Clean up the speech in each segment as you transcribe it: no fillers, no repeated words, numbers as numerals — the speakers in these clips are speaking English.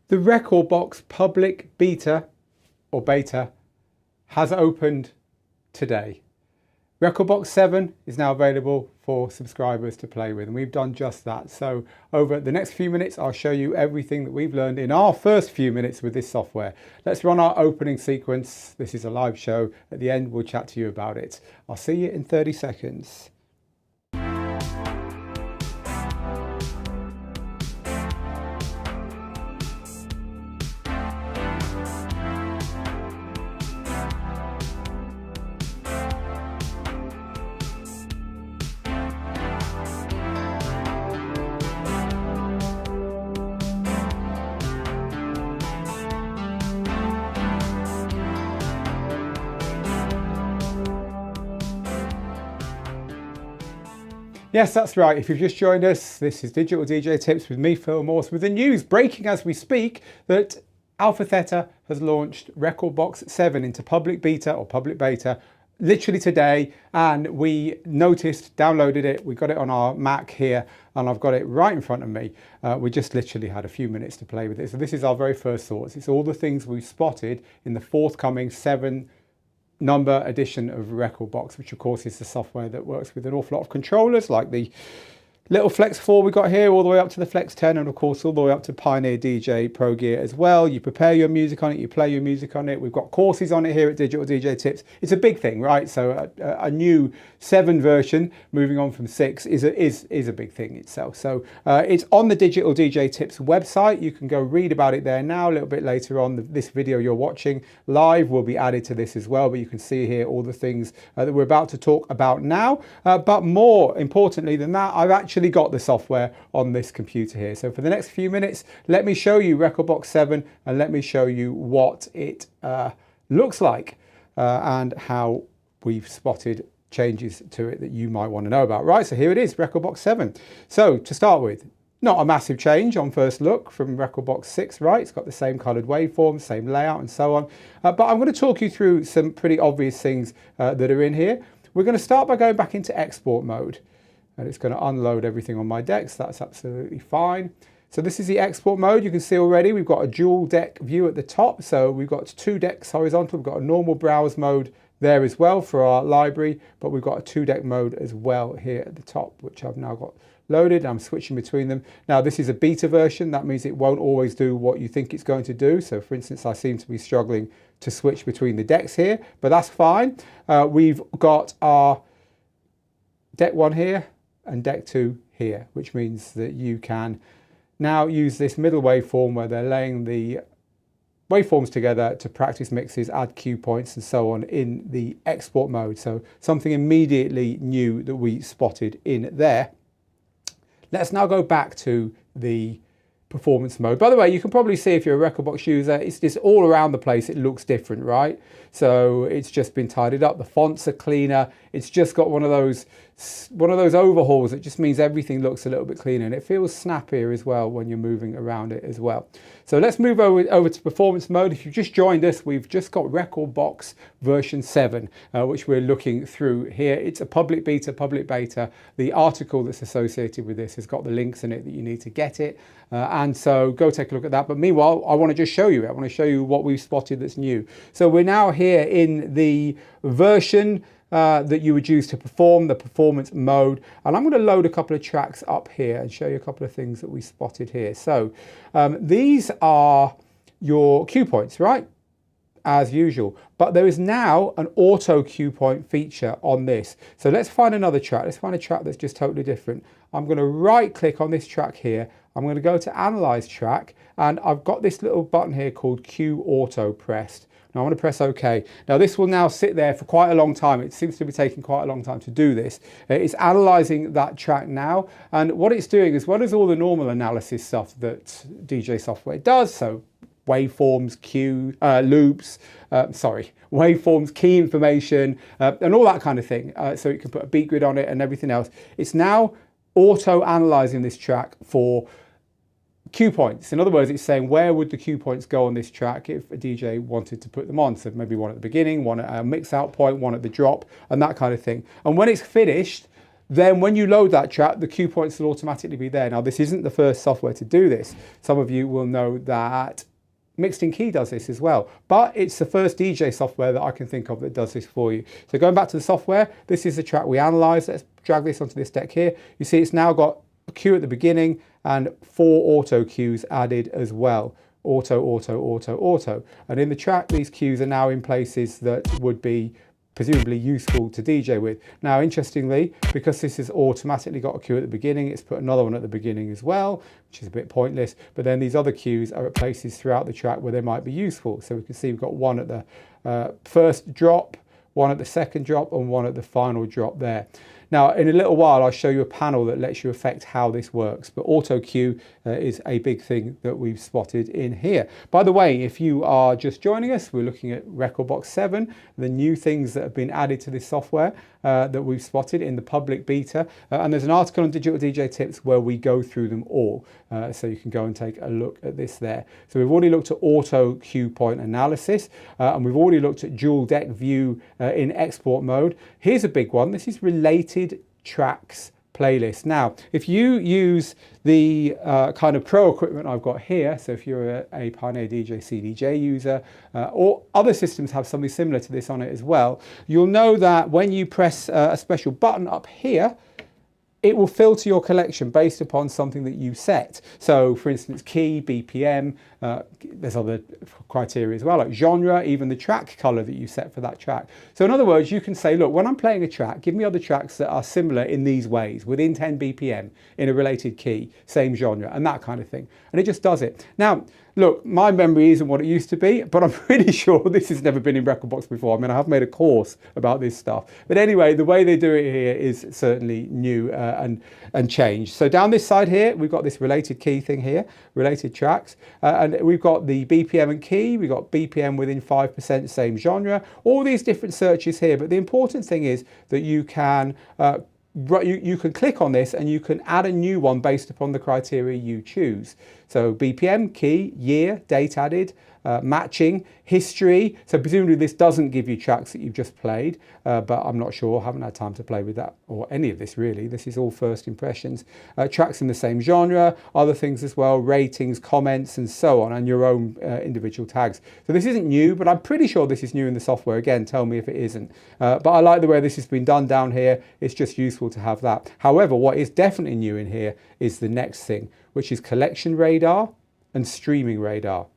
The Rekordbox public beta or beta has opened today. Rekordbox 7 is now available for subscribers to play with, and we've done just that. So over the next few minutes, I'll show you everything that we've learned in our first few minutes with this software. Let's run our opening sequence. This is a live show. At the end, we'll chat to you about it. I'll see you in 30 seconds. Yes, that's right. If you've just joined us, this is Digital DJ Tips with me, Phil Morse, with the news breaking as we speak that AlphaTheta has launched Rekordbox 7 into public beta or public beta literally today, and we noticed, downloaded it, we got it on our Mac here, and I've got it right in front of me. We just literally had a few minutes to play with it. So this is our very first thoughts. It's all the things we've spotted in the forthcoming 7 number edition of Rekordbox, which of course is the software that works with an awful lot of controllers like the little Flex 4 we got here, all the way up to the Flex 10, and of course all the way up to Pioneer DJ Pro Gear as well. You prepare your music on it, you play your music on it. We've got courses on it here at Digital DJ Tips. It's a big thing, right? So a new 7 version, moving on from 6, is a big thing itself. So it's on the Digital DJ Tips website. You can go read about it there now. A little bit later on, this video you're watching live will be added to this as well, but you can see here all the things that we're about to talk about now. But more importantly than that, I've actually got the software on this computer here. So for the next few minutes, let me show you Rekordbox 7 and let me show you what it looks like and how we've spotted changes to it that you might want to know about. Right, so here it is, Rekordbox 7. So to start with, not a massive change on first look from Rekordbox 6, right? It's got the same colored waveforms, same layout and so on. But I'm going to talk you through some pretty obvious things that are in here. We're going to start by going back into export mode. And it's going to unload everything on my decks. That's absolutely fine. So this is the export mode. You can see already we've got a dual deck view at the top. So we've got 2 decks horizontal. We've got a normal browse mode there as well for our library, but we've got a 2-deck mode as well here at the top, which I've now got loaded. I'm switching between them. Now this is a beta version. That means it won't always do what you think it's going to do. So for instance, I seem to be struggling to switch between the decks here, but that's fine. We've got our deck 1 here and deck 2 here, which means that you can now use this middle waveform where they're laying the waveforms together to practice mixes, add cue points and so on in the export mode. So something immediately new that we spotted in there. Let's now go back to the performance mode. By the way, you can probably see if you're a Rekordbox user, it's just all around the place. It looks different, right? So it's just been tidied up. The fonts are cleaner. It's just got one of those overhauls. It just means everything looks a little bit cleaner, and it feels snappier as well when you're moving around it as well. So let's move over to performance mode. If you've just joined us, we've just got Rekordbox version 7, which we're looking through here. It's a public beta. The article that's associated with this has got the links in it that you need to get it. And so go take a look at that. But meanwhile, I want to just show you it. I want to show you what we've spotted that's new. So we're now here in the version that you would use to perform, the performance mode. And I'm going to load a couple of tracks up here and show you a couple of things that we spotted here. So these are your cue points, right? As usual. But there is now an auto cue point feature on this. So let's find another track. Let's find a track that's just totally different. I'm going to right click on this track here. I'm going to go to Analyze Track, and I've got this little button here called Cue Auto pressed. Now I want to press OK. Now this will now sit there for quite a long time. It seems to be taking quite a long time to do this. It's analyzing that track now, and what it's doing, as well as all the normal analysis stuff that DJ software does, so waveforms, cue, loops, waveforms, key information, and all that kind of thing. So you can put a beat grid on it and everything else. It's now auto-analyzing this track for cue points. In other words, it's saying where would the cue points go on this track if a DJ wanted to put them on. So maybe one at the beginning, one at a mix out point, one at the drop, and that kind of thing. And when it's finished, Then when you load that track, the cue points will automatically be there. Now, this isn't the first software to do this. Some of you will know that Mixed in Key does this as well, but it's the first DJ software that I can think of that does this for you. So going back to the software, this is the track we analysed. Let's drag this onto this deck here. You see it's now got a cue at the beginning and 4 auto cues added as well. Auto, auto, auto, auto. And in the track, these cues are now in places that would be presumably useful to DJ with. Now, interestingly, because this has automatically got a cue at the beginning, it's put another one at the beginning as well, which is a bit pointless, but then these other cues are at places throughout the track where they might be useful. So we can see we've got one at the first drop, one at the second drop, and one at the final drop there. Now, in a little while, I'll show you a panel that lets you affect how this works, but auto cue is a big thing that we've spotted in here. By the way, if you are just joining us, we're looking at Rekordbox 7, the new things that have been added to this software that we've spotted in the public beta. And there's an article on Digital DJ Tips where we go through them all. So you can go and take a look at this there. So we've already looked at auto cue point analysis, and we've already looked at dual deck view in export mode. Here's a big one. This is related tracks playlist. Now, if you use the kind of pro equipment I've got here, so if you're a Pioneer DJ CDJ user, or other systems have something similar to this on it as well, you'll know that when you press a special button up here, it will filter your collection based upon something that you set. So for instance, key, BPM, there's other criteria as well, like genre, even the track color that you set for that track. So in other words, you can say, look, when I'm playing a track, give me other tracks that are similar in these ways, within 10 BPM, in a related key, same genre, and that kind of thing. And it just does it. Now, look, my memory isn't what it used to be, but I'm pretty sure this has never been in Rekordbox before. I mean, I have made a course about this stuff. But anyway, the way they do it here is certainly new and changed. So down this side here, we've got this related key thing here, related tracks. And we've got the BPM and key. We've got BPM within 5%, same genre. All these different searches here. But the important thing is that you can you can click on this and you can add a new one based upon the criteria you choose. So BPM, key, year, date added, matching, history. So presumably this doesn't give you tracks that you've just played, but I'm not sure, haven't had time to play with that or any of this really. This is all first impressions. Tracks in the same genre, other things as well, ratings, comments and so on, and your own individual tags. So this isn't new, but I'm pretty sure this is new in the software. Again, tell me if it isn't. But I like the way this has been done down here. It's just useful to have that. However, what is definitely new in here is the next thing, which is collection radar and streaming radar.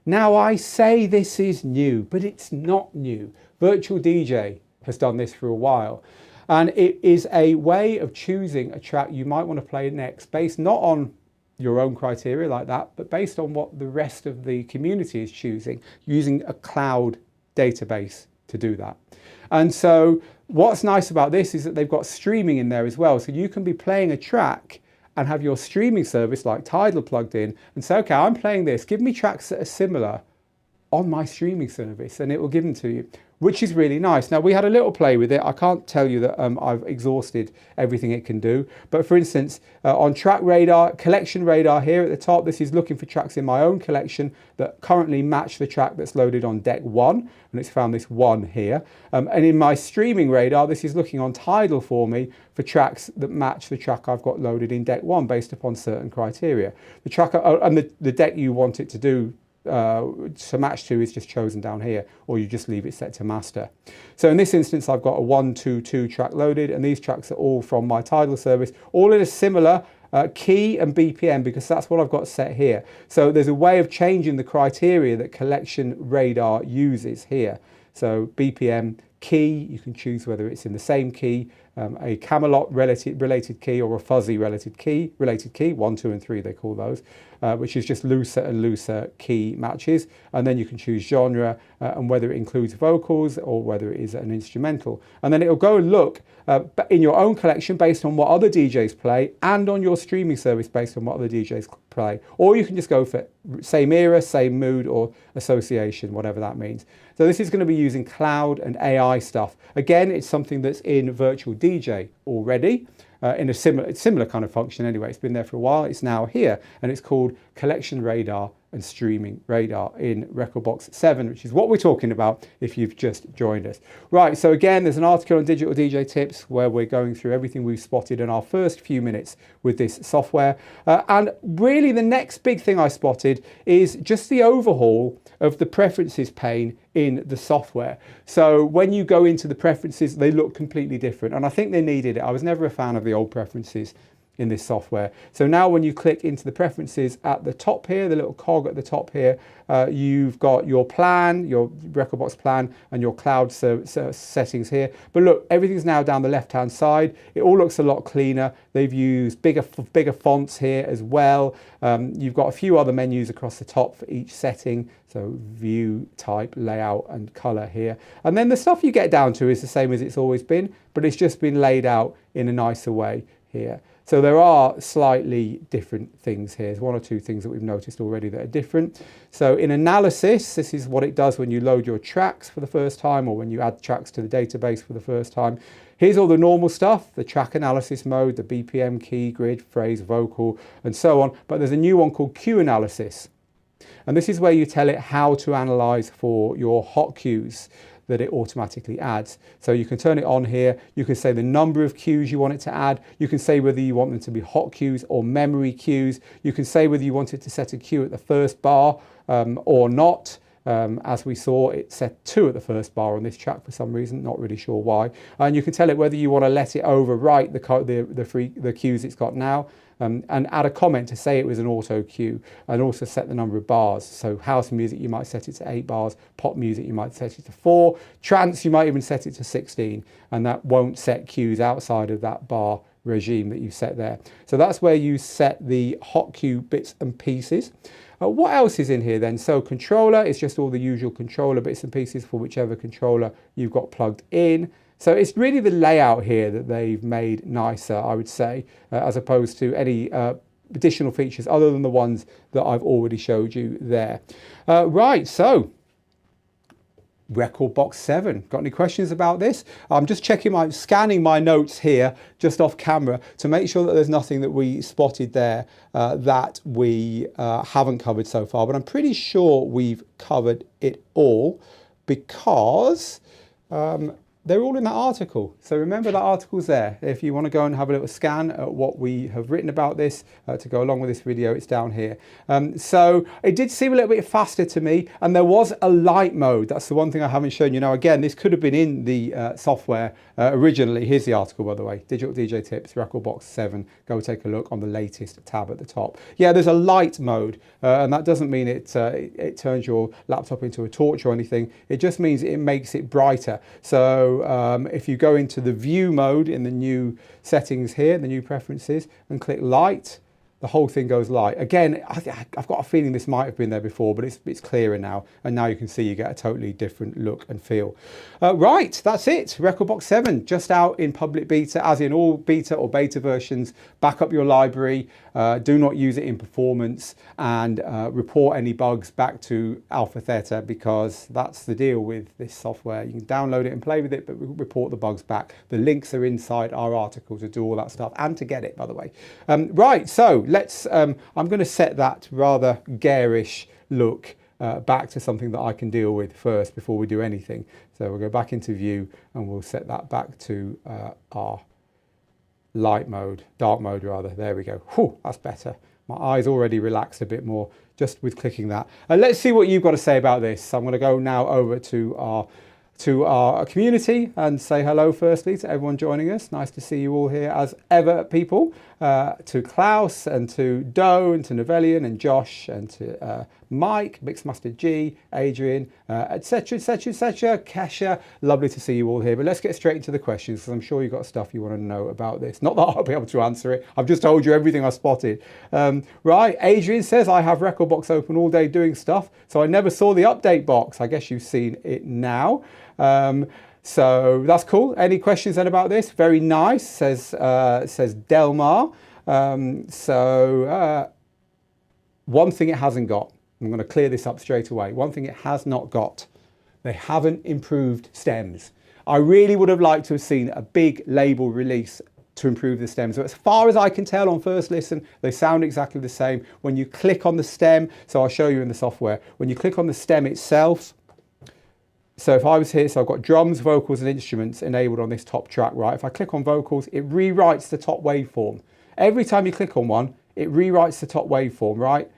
Now, I say this is new, but it's not new. Virtual DJ has done this for a while. And it is a way of choosing a track you might want to play next based not on your own criteria like that, but based on what the rest of the community is choosing, using a cloud database to do that. And so what's nice about this is that they've got streaming in there as well. So you can be playing a track and have your streaming service like Tidal plugged in and say, okay, I'm playing this, give me tracks that are similar on my streaming service, and it will give them to you, which is really nice. Now, we had a little play with it. I can't tell you that I've exhausted everything it can do, but for instance, on track radar, collection radar here at the top, this is looking for tracks in my own collection that currently match the track that's loaded on deck 1, and it's found this one here. And in my streaming radar, this is looking on Tidal for me for tracks that match the track I've got loaded in deck 1 based upon certain criteria. The track and the deck you want it to do to match to is just chosen down here, or you just leave it set to master. So in this instance, I've got a 1, 2, 2 track loaded, and these tracks are all from my Tidal service, all in a similar key and BPM, because that's what I've got set here. So there's a way of changing the criteria that collection radar uses here. So BPM, key, you can choose whether it's in the same key, a Camelot related key, or a fuzzy related key, 1, 2 and 3 they call those, which is just looser and looser key matches. And then you can choose genre and whether it includes vocals or whether it is an instrumental. And then it'll go and look in your own collection based on what other DJs play, and on your streaming service based on what other DJs play. Or you can just go for same era, same mood, or association, whatever that means. So this is going to be using cloud and AI stuff. Again, it's something that's in Virtual DJ already. in a similar kind of function anyway. It's been there for a while. It's now here, and it's called Collection Radar and Streaming Radar in Rekordbox 7, which is what we're talking about if you've just joined us. Right, so again, there's an article on Digital DJ Tips where we're going through everything we've spotted in our first few minutes with this software. And really the next big thing I spotted is just the overhaul of the preferences pane in the software. So when you go into the preferences, they look completely different. And I think they needed it. I was never a fan of the old preferences in this software. So now when you click into the preferences at the top here, the little cog at the top here, you've got your plan, your Rekordbox plan, and your cloud settings here. But look, everything's now down the left-hand side. It all looks a lot cleaner. They've used bigger fonts here as well. You've got a few other menus across the top for each setting. So view, type, layout, and color here. And then the stuff you get down to is the same as it's always been, but it's just been laid out in a nicer way here. So there are slightly different things here. There's one or two things that we've noticed already that are different. So in analysis, this is what it does when you load your tracks for the first time or when you add tracks to the database for the first time. Here's all the normal stuff, the track analysis mode, the BPM, key, grid, phrase, vocal, and so on. But there's a new one called Q analysis. And this is where you tell it how to analyze for your hot cues that it automatically adds. So you can turn it on here. You can say the number of cues you want it to add. You can say whether you want them to be hot cues or memory cues. You can say whether you want it to set a cue at the first bar or not. As we saw, it set 2 at the first bar on this track for some reason, not really sure why. And you can tell it whether you want to let it overwrite the cues it's got now. And add a comment to say it was an auto cue, and also set the number of bars. So house music, you might set it to 8 bars. Pop music, you might set it to 4. Trance, you might even set it to 16, and that won't set cues outside of that bar regime that you set there. So that's where you set the hot cue bits and pieces. What else is in here then? So controller is just all the usual controller bits and pieces for whichever controller you've got plugged in. So it's really the layout here that they've made nicer, I would say, as opposed to any additional features other than the ones that I've already showed you there. Right, so Rekordbox 7. Got any questions about this? I'm just scanning my notes here just off camera to make sure that there's nothing that we spotted there that we haven't covered so far. But I'm pretty sure we've covered it all because they're all in that article. So remember that article's there. If you want to go and have a little scan at what we have written about this to go along with this video, it's down here. So it did seem a little bit faster to me, and there was a light mode. That's the one thing I haven't shown you. Now again, this could have been in the software originally. Here's the article, by the way. Digital DJ Tips, Rekordbox 7. Go take a look on the latest tab at the top. Yeah, there's a light mode, and that doesn't mean it turns your laptop into a torch or anything. It just means it makes it brighter. So if you go into the view mode in the new settings here, the new preferences, and click light, the whole thing goes light. Again, I've got a feeling this might have been there before, but it's clearer now. And now you can see you get a totally different look and feel. Right, that's it. Rekordbox 7, just out in public beta, as in all beta or beta versions. Back up your library. Do not use it in performance, and report any bugs back to AlphaTheta, because that's the deal with this software. You can download it and play with it, but report the bugs back. The links are inside our article to do all that stuff and to get it, by the way. Right, so let's, I'm going to set that rather garish look back to something that I can deal with first before we do anything. So we'll go back into view and we'll set that back to our light mode, dark mode rather. There we go. Whew, that's better. My eyes already relaxed a bit more just with clicking that. And let's see what you've got to say about this. I'm going to go now over to our community and say hello firstly to everyone joining us. Nice to see you all here as ever, people. To Klaus and to Doe and to Novellian and Josh and to Mike, Mixmaster G, Adrian, etc, etc, etc, Kesha. Lovely to see you all here. But let's get straight into the questions, because I'm sure you've got stuff you want to know about this. Not that I'll be able to answer it. I've just told you everything I spotted. Right, Adrian says, I have Rekordbox open all day doing stuff, so I never saw the update box. I guess you've seen it now. So that's cool. Any questions then about this? Very nice, says Delmar. One thing it hasn't got, I'm going to clear this up straight away. One thing it has not got, they haven't improved stems. I really would have liked to have seen a big label release to improve the stem. So as far as I can tell on first listen, they sound exactly the same. When you click on the stem, so I'll show you in the software, when you click on the stem itself, so if I was here, so I've got drums, vocals and instruments enabled on this top track, right? If I click on vocals, it rewrites the top waveform. Every time you click on one, it rewrites the top waveform, right?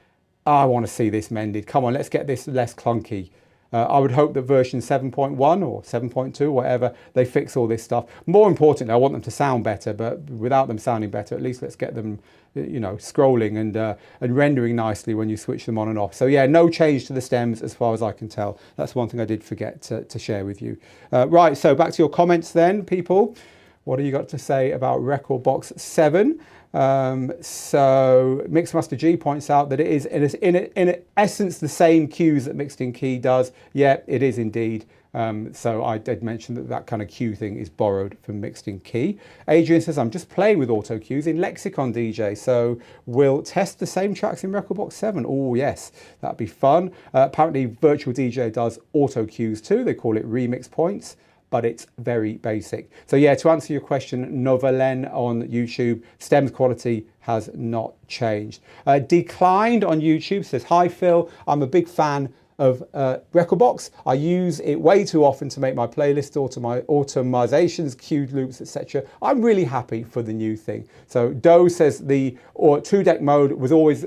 I want to see this mended. Come on, let's get this less clunky. I would hope that version 7.1 or 7.2, whatever, they fix all this stuff. More importantly, I want them to sound better, but without them sounding better, at least let's get them, you know, scrolling and rendering nicely when you switch them on and off. So yeah, no change to the stems as far as I can tell. That's one thing I did forget to share with you. Right, so back to your comments then, people. What have you got to say about Rekordbox 7? So Mixmaster G points out that it is in essence the same cues that Mixed in Key does. Yeah, it is indeed. So I did mention that that kind of cue thing is borrowed from Mixed in Key. Adrian says, I'm just playing with auto cues in Lexicon DJ, so we'll test the same tracks in Rekordbox 7. Oh yes, that'd be fun. Apparently Virtual DJ does auto cues too. They call it remix points, but it's very basic. So yeah, to answer your question, Novelen on YouTube, stems quality has not changed. Declined on YouTube says, hi Phil, I'm a big fan of Rekordbox. I use it way too often to make my playlist, automizations, cued loops, etc. I'm really happy for the new thing. So Doe says the two deck mode was always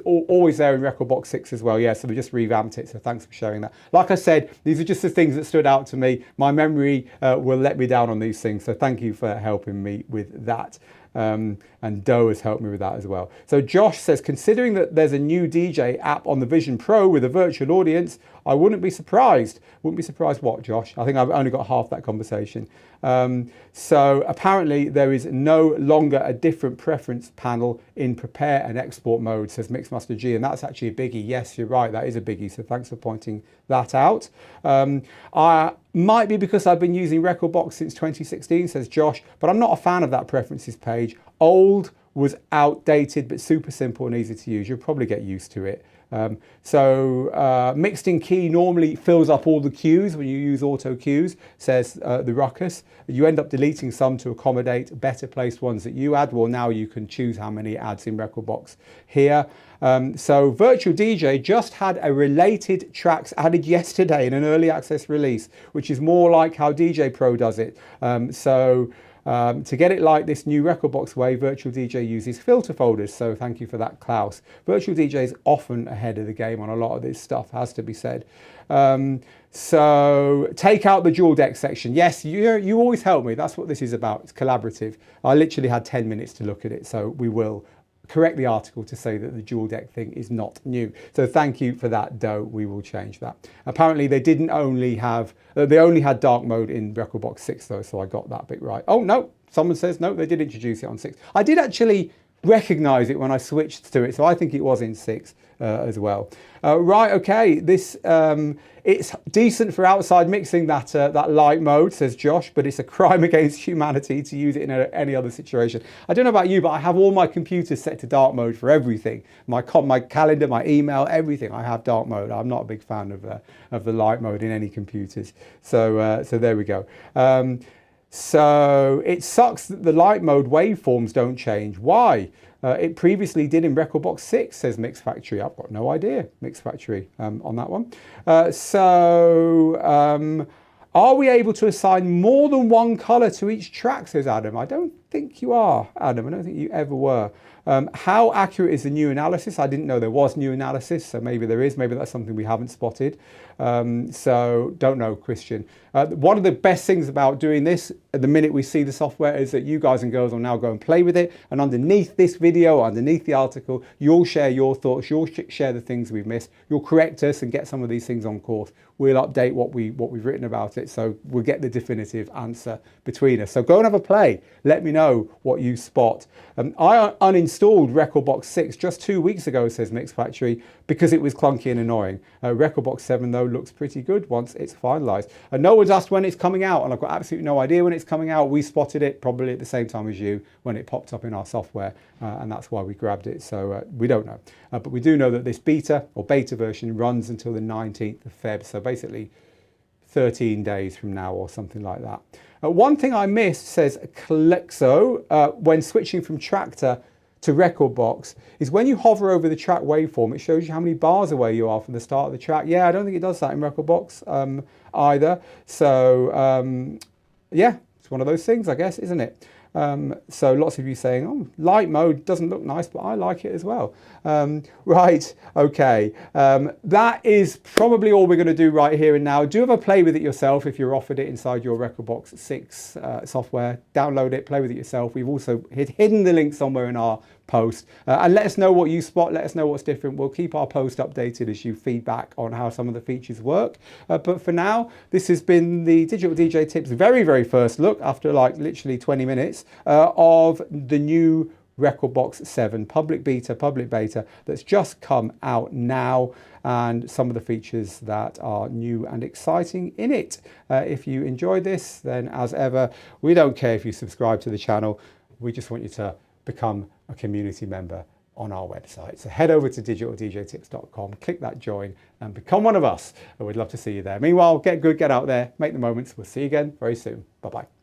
there in Rekordbox 6 as well. Yeah, so we just revamped it. So thanks for sharing that. Like I said, these are just the things that stood out to me. My memory will let me down on these things. So thank you for helping me with that. And Doe has helped me with that as well. So Josh says, considering that there's a new DJ app on the Vision Pro with a virtual audience, I wouldn't be surprised. Wouldn't be surprised what, Josh? I think I've only got half that conversation. So apparently there is no longer a different preference panel in prepare and export mode, says Mixmaster G, and that's actually a biggie. Yes, you're right, that is a biggie, so thanks for pointing that out. I might be because I've been using Rekordbox since 2016, says Josh, but I'm not a fan of that preferences page. Old was outdated, but super simple and easy to use. You'll probably get used to it. Mixed in Key normally fills up all the cues when you use auto cues, says the Ruckus. You end up deleting some to accommodate better placed ones that you add. Well, now you can choose how many it adds in Rekordbox here. So Virtual DJ just had a related tracks added yesterday in an early access release, which is more like how DJ Pro does it. To get it like this new Rekordbox way, Virtual DJ uses filter folders. So thank you for that, Klaus. Virtual DJ is often ahead of the game on a lot of this stuff, has to be said. So take out the dual deck section. Yes, you always help me. That's what this is about. It's collaborative. I literally had 10 minutes to look at it, so we will correct the article to say that the dual deck thing is not new. So thank you for that, Doe. We will change that. Apparently they only had dark mode in Rekordbox 6 though, so I got that bit right. Oh no, someone says no, they did introduce it on 6. I did actually recognize it when I switched to it, so I think it was in 6 as well. Right, okay, this it's decent for outside mixing, that light mode, says Josh, but it's a crime against humanity to use it in any other situation. I don't know about you, but I have all my computers set to dark mode for everything. My calendar, my email, everything. I have dark mode. I'm not a big fan of the light mode in any computers. So there we go. So it sucks that the light mode waveforms don't change. Why? It previously did in Rekordbox 6, says Mix Factory. I've got no idea, Mix Factory, on that one. Are we able to assign more than one color to each track, says Adam. I don't think you are, Adam. I don't think you ever were. How accurate is the new analysis? I didn't know there was new analysis, so maybe there is. Maybe that's something we haven't spotted. So don't know, Christian. One of the best things about doing this at the minute we see the software is that you guys and girls will now go and play with it, and underneath this video, underneath the article, you'll share your thoughts, you'll share the things we've missed, you'll correct us and get some of these things on course. We'll update what we've written about it, so we'll get the definitive answer between us. So go and have a play. Let me know what you spot. I uninstalled Rekordbox 6 just 2 weeks ago, says Mix Factory, because it was clunky and annoying. Rekordbox 7 though looks pretty good once it's finalized. And no one's asked when it's coming out, and I've got absolutely no idea when it's coming out. We spotted it probably at the same time as you when it popped up in our software, and that's why we grabbed it. So we don't know, but we do know that this beta version runs until the 19th of Feb. So basically 13 days from now or something like that. One thing I missed, says Calexo, when switching from Tractor to Rekordbox, is when you hover over the track waveform, it shows you how many bars away you are from the start of the track. Yeah, I don't think it does that in Rekordbox either. So yeah, it's one of those things, I guess, isn't it? So lots of you saying, oh, light mode doesn't look nice, but I like it as well. Right, okay. That is probably all we're going to do right here and now. Do have a play with it yourself if you're offered it inside your Rekordbox 6 software. Download it, play with it yourself. We've also hidden the link somewhere in our post. And let us know what you spot, let us know what's different. We'll keep our post updated as you feedback on how some of the features work. But for now, this has been the Digital DJ Tips very, very first look, after like literally 20 minutes, of the new Rekordbox 7 public beta that's just come out now, and some of the features that are new and exciting in it. If you enjoyed this, then as ever, we don't care if you subscribe to the channel. We just want you to become a community member on our website. So head over to digitaldjtips.com, click that join and become one of us. And we'd love to see you there. Meanwhile, get good, get out there, make the moments. We'll see you again very soon. Bye-bye.